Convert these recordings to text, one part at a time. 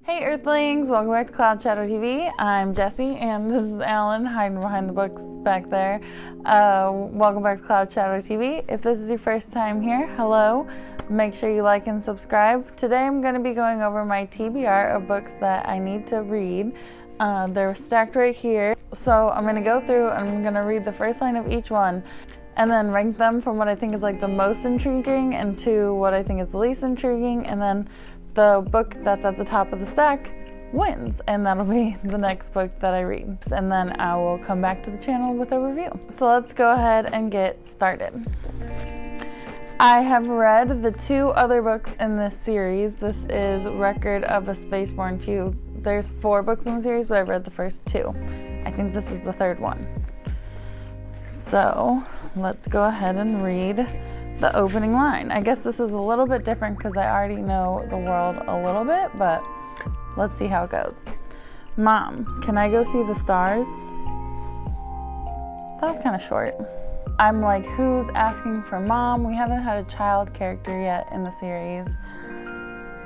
Hey Earthlings, welcome back to Cloud Shadow TV. I'm Jessie and this is Alan hiding behind the books back there. Welcome back to Cloud Shadow TV. If this is your first time here, hello. Make sure you like and subscribe. Today I'm going to be going over my TBR of books that I need to read. They're stacked right here. So I'm going to go through and I'm going to read the first line of each one and then rank them from what I think is like the most intriguing and to what I think is the least intriguing, and then the book that's at the top of the stack wins, and that'll be the next book that I read. And then I will come back to the channel with a review. So let's go ahead and get started. I have read the two other books in this series. This is Record of a Spaceborne Few. There's 4 books in the series, but I've read the first 2. I think this is the 3rd one. So let's go ahead and read the opening line. I guess this is a little bit different because I already know the world a little bit, but let's see how it goes. Mom, can I go see the stars? That was kind of short. I'm like, who's asking for mom? We haven't had a child character yet in the series.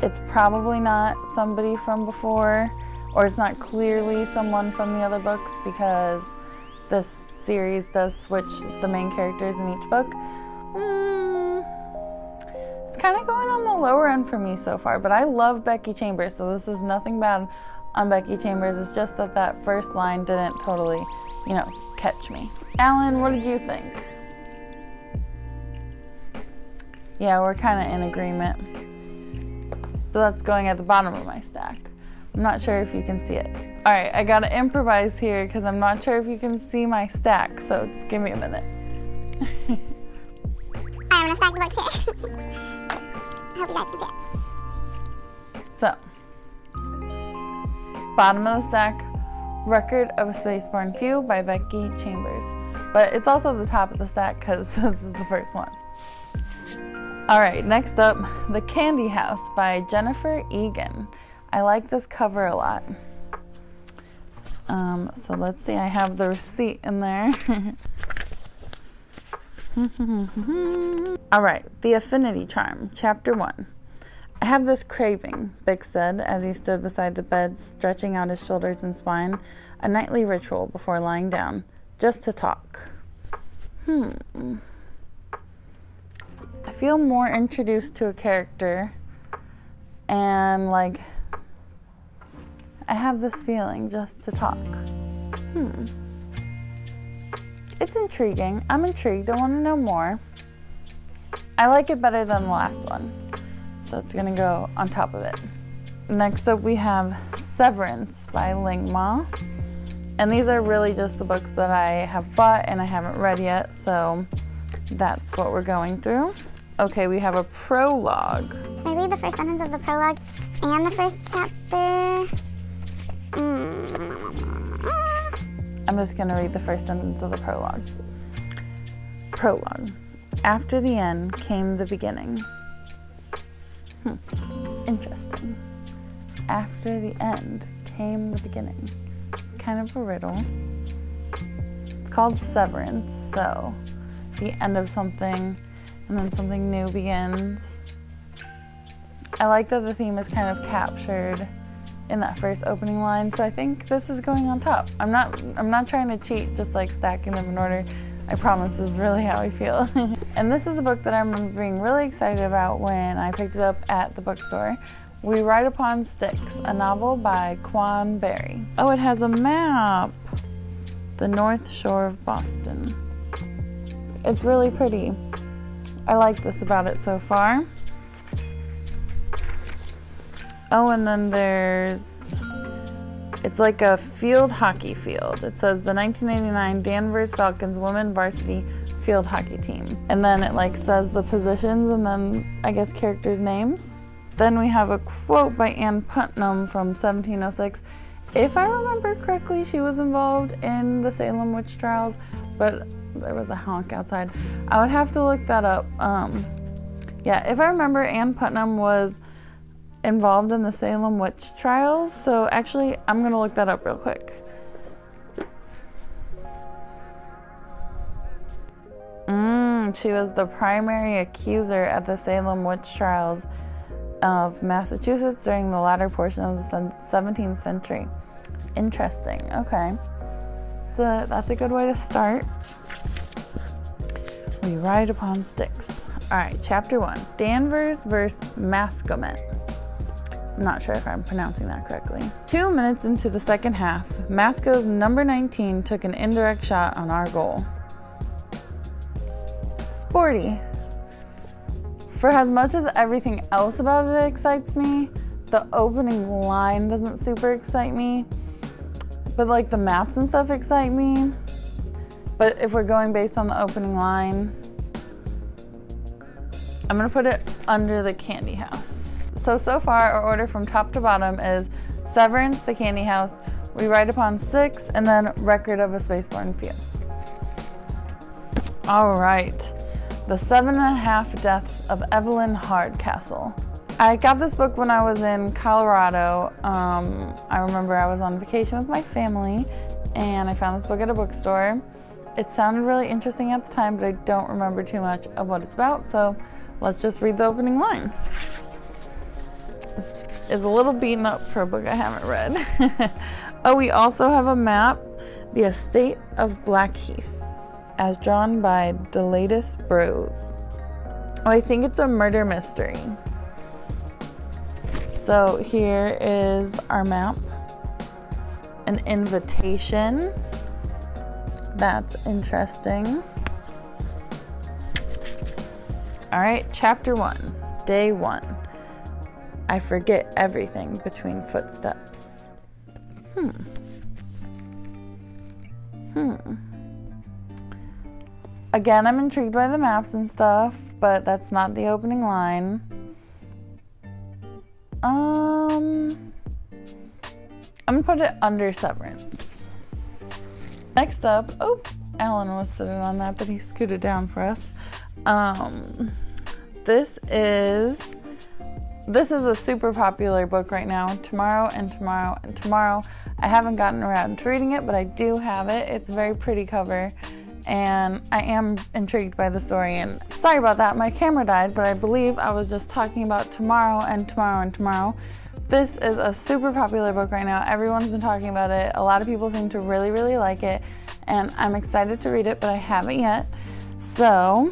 It's probably not somebody from before, or it's not clearly someone from the other books because this series does switch the main characters in each book. It's kind of going on the lower end for me so far, but I love Becky Chambers, so this is nothing bad on Becky Chambers. It's just that that first line didn't totally, catch me. Alan, what did you think? Yeah, we're kind of in agreement. So that's going at the bottom of my stack. I'm not sure if you can see it. All right, I gotta improvise here because I'm not sure if you can see my stack, so just give me a minute. I'm gonna stack the books here. I hope you guys can see it. So, bottom of the stack, Record of a Spaceborne Few by Becky Chambers. But it's also the top of the stack because this is the first one. Alright, next up, The Candy House by Jennifer Egan. I like this cover a lot. So let's see, I have the receipt in there. Alright, The Affinity Charm, Chapter 1. I have this craving, Bix said as he stood beside the bed, stretching out his shoulders and spine, a nightly ritual before lying down, just to talk. I feel more introduced to a character, and like, I have this feeling just to talk. It's intriguing. I'm intrigued. I want to know more. I like it better than the last one, so it's going to go on top of it. Next up we have Severance by Ling Ma. And these are really just the books that I have bought and I haven't read yet, so that's what we're going through. Okay, we have a prologue. Can I read the first sentence of the prologue and the first chapter? I'm just going to read the first sentence of the prologue. Prologue. After the end came the beginning. Interesting. After the end came the beginning. It's kind of a riddle. It's called Severance, so the end of something and then something new begins. I like that the theme is kind of captured in that first opening line, so I think this is going on top. I'm not trying to cheat, just like stacking them in order. I promise this is really how I feel. And this is a book that I remember being really excited about when I picked it up at the bookstore. We Ride Upon Styx, a novel by Quan Barry. Oh, it has a map. The North Shore of Boston. It's really pretty. I like this about it so far. Oh, and then it's like a field hockey field. It says the 1989 Danvers Falcons women varsity field hockey team. And then it like says the positions and then I guess characters' names. Then we have a quote by Anne Putnam from 1706. If I remember correctly, she was involved in the Salem witch trials, but there was a honk outside. I would have to look that up. Yeah, if I remember, Anne Putnam was involved in the Salem witch trials, so actually I'm gonna look that up real quick. She was the primary accuser at the Salem witch trials of Massachusetts during the latter portion of the 17th century. Interesting. Okay. So that's a good way to start. We ride upon sticks. All right, chapter 1. Danvers versus Mascomet. I'm not sure if I'm pronouncing that correctly. 2 minutes into the second half, Masco's number 19 took an indirect shot on our goal. Sporty. For as much as everything else about it excites me, the opening line doesn't super excite me. But like the maps and stuff excite me. But if we're going based on the opening line, I'm gonna put it under the Candy House. So far our order from top to bottom is Severance, the Candy House, We Ride Upon Sticks, and then Record of a Spaceborne Few. All right, The 7.5 Deaths of Evelyn Hardcastle. I got this book when I was in Colorado. I remember I was on vacation with my family and I found this book at a bookstore. It sounded really interesting at the time, but I don't remember too much of what it's about, so let's just read the opening line. This is a little beaten up for a book I haven't read. Oh, we also have a map, The Estate of Blackheath, as drawn by Delatus Bros. Oh, I think it's a murder mystery. So here is our map, an invitation. That's interesting. All right, chapter 1, day 1. I forget everything between footsteps. Again, I'm intrigued by the maps and stuff, but that's not the opening line. I'm gonna put it under Severance. Next up, oh, Alan was sitting on that, but he scooted down for us. This is a super popular book right now, Tomorrow and Tomorrow and Tomorrow. I haven't gotten around to reading it, but I do have it. It's a very pretty cover, and I am intrigued by the story. And sorry about that, my camera died, but I believe I was just talking about Tomorrow and Tomorrow and Tomorrow. This is a super popular book right now. Everyone's been talking about it. A lot of people seem to really, really like it, and I'm excited to read it, but I haven't yet. So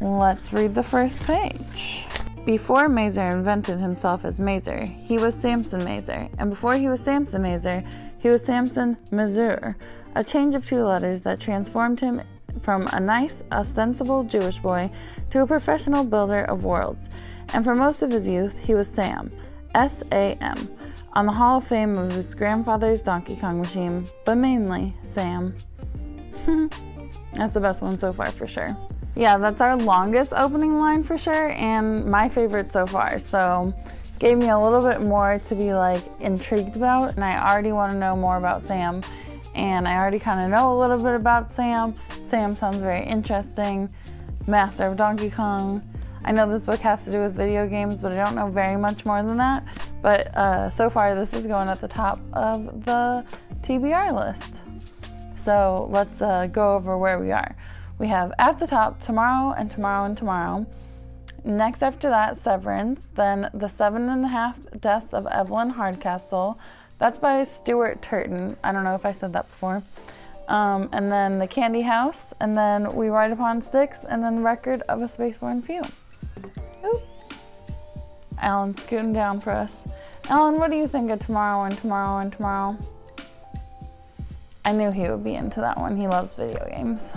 let's read the first page. Before Mazer invented himself as Mazer, he was Samson Mazer, and before he was Samson Mazer, he was Samson Mazur, a change of 2 letters that transformed him from a nice, ostensible Jewish boy to a professional builder of worlds. And for most of his youth, he was Sam, S-A-M, on the Hall of Fame of his grandfather's Donkey Kong machine, but mainly Sam. That's the best one so far for sure. Yeah, that's our longest opening line for sure, and my favorite so far, so gave me a little bit more to be like intrigued about, and I already want to know more about Sam, and I already kind of know a little bit about Sam. Sam sounds very interesting. Master of Donkey Kong. I know this book has to do with video games, but I don't know very much more than that. But so far, this is going at the top of the TBR list. So let's go over where we are. We have at the top, Tomorrow and Tomorrow and Tomorrow. Next after that, Severance. Then The 7.5 Deaths of Evelyn Hardcastle. That's by Stuart Turton. I don't know if I said that before. And then The Candy House. And then We Ride Upon Sticks. And then Record of a Spaceborne Few. Ooh. Alan's scooting down for us. Alan, what do you think of Tomorrow and Tomorrow and Tomorrow? I knew he would be into that one. He loves video games.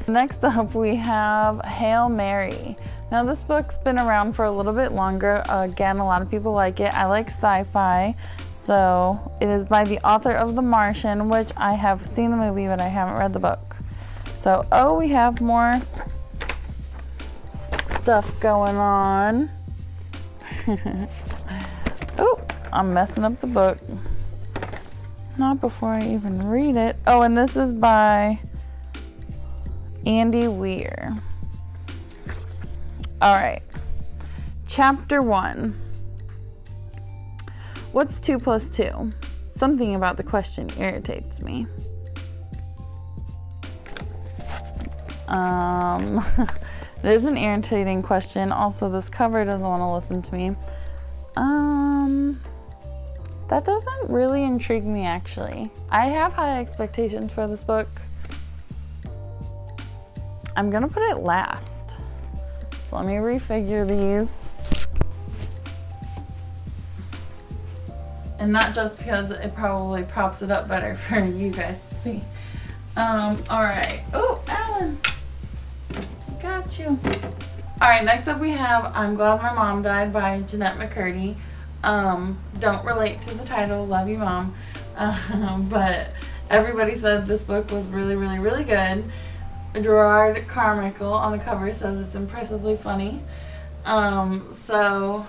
Next up, we have Hail Mary. Now, this book's been around for a little bit longer. Again, a lot of people like it. I like sci-fi. So, it is by the author of The Martian, which I have seen the movie, but I haven't read the book. So, oh, we have more stuff going on. Oh, I'm messing up the book. Not before I even read it. Oh, and this is by Andy Weir. All right. Chapter 1. What's 2 + 2? Something about the question irritates me. It is an irritating question. Also, this cover doesn't want to listen to me. That doesn't really intrigue me, actually. I have high expectations for this book. I'm gonna put it last. So let me refigure these. And not just because it probably props it up better for you guys to see. Alright. Oh, Alan! Got you. Alright, next up we have I'm Glad My Mom Died by Jennette McCurdy. Don't relate to the title, love you mom. But everybody said this book was really, really, really good. Gerard Carmichael on the cover says it's impressively funny. So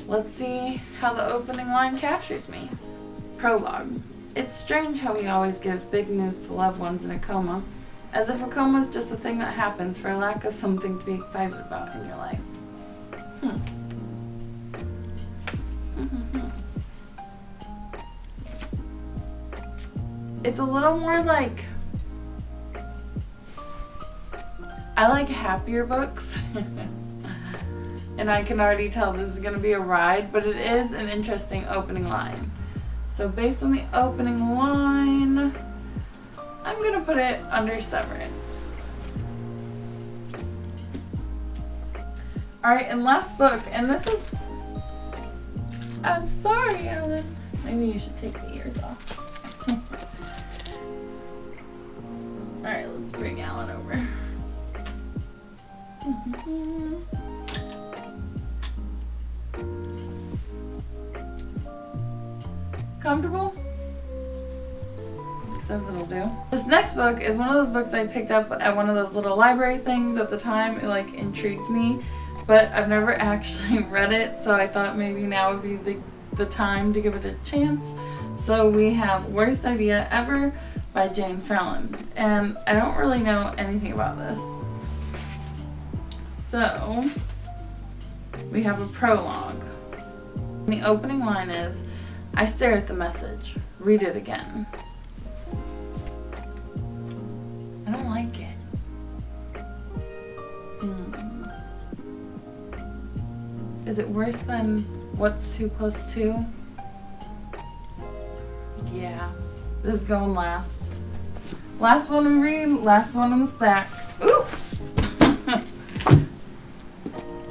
let's see how the opening line captures me. Prologue. It's strange how we always give big news to loved ones in a coma, as if a coma is just a thing that happens for lack of something to be excited about in your life. It's a little more like, I like happier books. And I can already tell this is going to be a ride, but it is an interesting opening line. So based on the opening line, I'm going to put it under Severance. Alright, and last book, and this is, I'm sorry, Alan. Maybe you should take the ears off. Alright, let's bring Alan over. Comfortable? Says it'll do. This next book is one of those books I picked up at one of those little library things at the time. It like intrigued me, but I've never actually read it, so I thought maybe now would be the time to give it a chance. So we have Worst Idea Ever by Jane Fallon, and I don't really know anything about this. So we have a prologue. And the opening line is, I stare at the message. Read it again. I don't like it. Is it worse than What's 2 + 2? Yeah. This is going last. Last one we read, last one in the stack. Ooh!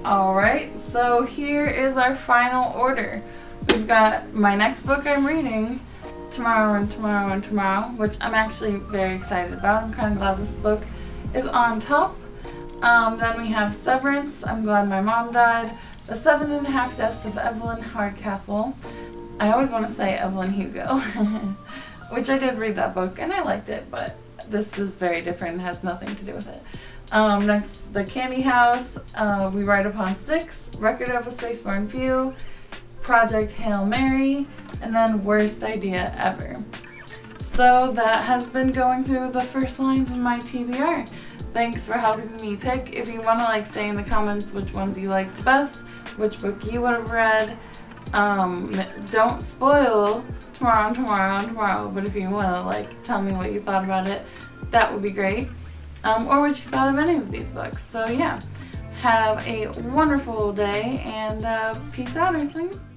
Alright, so here is our final order. We've got my next book I'm reading, Tomorrow and Tomorrow and Tomorrow, which I'm actually very excited about. I'm kind of glad this book is on top. Then we have Severance, I'm Glad My Mom Died, The 7.5 Deaths of Evelyn Hardcastle. I always want to say Evelyn Hugo, which I did read that book and I liked it, but this is very different and has nothing to do with it. Next, The Candy House, We Ride Upon Sticks, Record of a Spaceborne Few, Project Hail Mary, and then Worst Idea Ever. So that has been going through the first lines of my TBR. Thanks for helping me pick. If you want to like say in the comments which ones you liked the best, which book you would have read. Don't spoil Tomorrow and Tomorrow and Tomorrow, but if you want to like tell me what you thought about it, that would be great. Or what you thought of any of these books. So yeah, have a wonderful day and peace out, Earthlings.